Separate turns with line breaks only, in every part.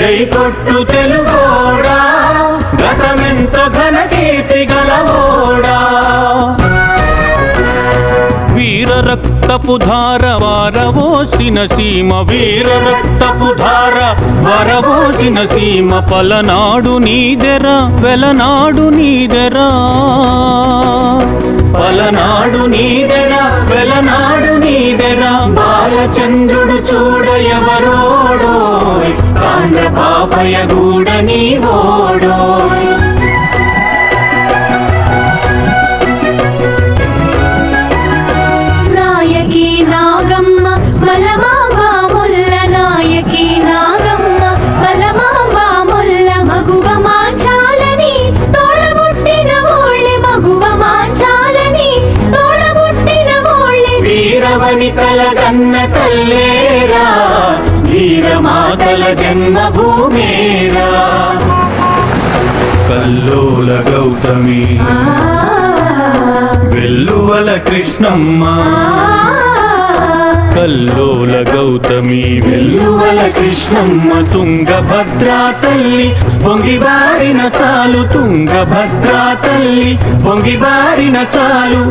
జై కొట్టు తెలుగోడా గతమెంతో ఘన కీర్తి గలవోడా వీర రక్తపు ధార వారవోసిన సీమ వీర రక్తపు ధార వారవోసిన సీమ పలనాడు నీదెరా వెలనాడు నీదెరా పలనాడు నీదెరా వెలనాడు నీదెరా బాలచంద్రుడు చూడ ఎవరోడోయ్ కాండ్ర పాపయ గూడ నీవోడోయ్ వనితల గన్న తల్లేరా వీరమాతల జన్మభూమేరా కల్లోల గౌతమి వెల్లువల కృష్ణమ్మ కల్లోల గౌతమి వెల్లువల కృష్ణమ్మ తుంగభద్రా తల్లి పొంగిబారిన చాలు తుంగభద్రా తల్లి పొంగిబారిన చాలు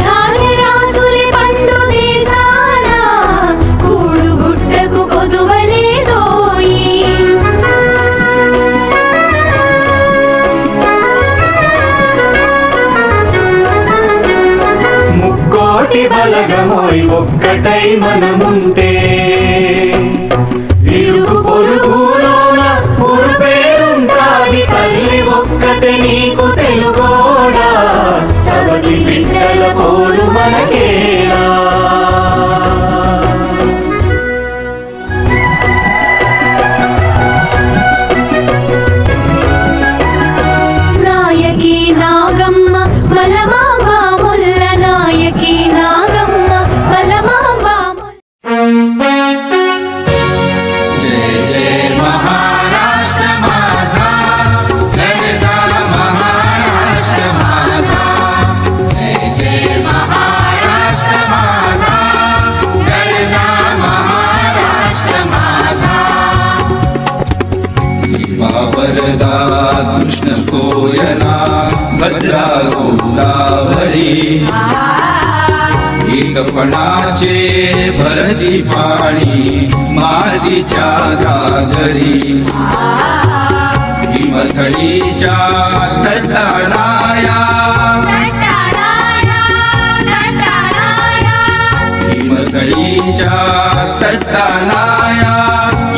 ముక్కోటి బలగమోయ్ ఒక్కటై మనముంటే ఇరుగు పొరుగులోన ఊరు పేరుంటాది తల్లి ఒక్కటే నీకు తెలుగోడా సవతి బిడ్డల పోరు మనకేలా
कृष्ण कोयना भद्रा गोदावरी एकपणाचे भरती पाणी मादीच्या घागरी हिमथडीच्या तटाराया हिमथडीच्या तटाराया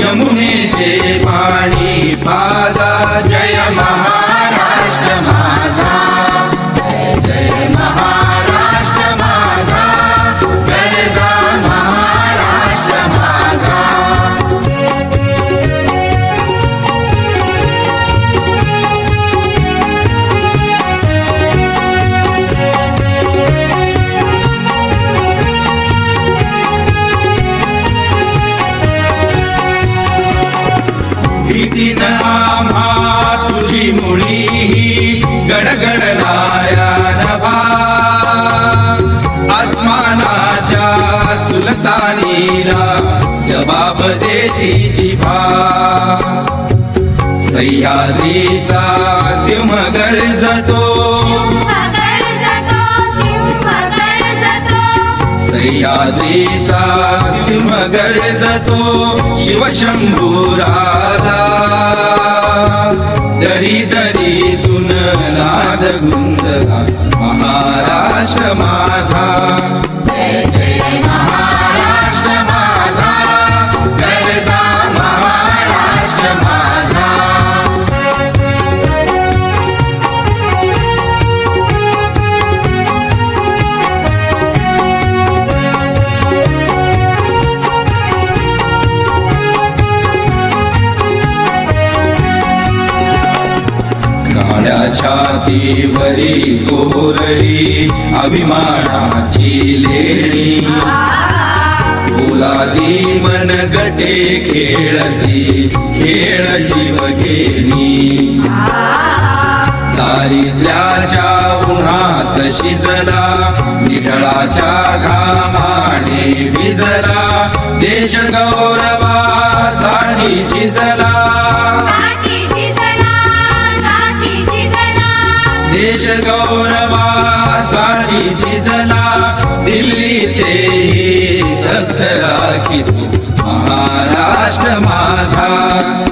यमुनेचे पाणी पाजा जय महाराष्ट्र माझा जय जय महाराष्ट्र माझा गरजा महाराष्ट्र माझा भीतीन आम्हा तुझी मुळी गडगडणाऱ्या नभा आसमानाच्या सुलतानीला जबाब देती जिभा सह्याद्रीचा सिंह गर्जतो सह्याद्रीचा सिंह गर्जतो शिवशंभुराजा दरी दरीतून नाद गुंजला महाराष्ट्र माझा जय जय महाराष्ट्र माझा गरजा महाराष्ट्र माझा छातीवरी कोरली अभिमानाची लेणी पोलादी मन गटे खेळती खेळ जीव घेणी दारिद्र्याच्या उन्हात शिजला निढळाच्या घामाने भिजला देश गौरवासाठी झिजला देश गौरवासाठी झिजला दिल्लीचे तख्त राखी तू महाराष्ट्र माझा.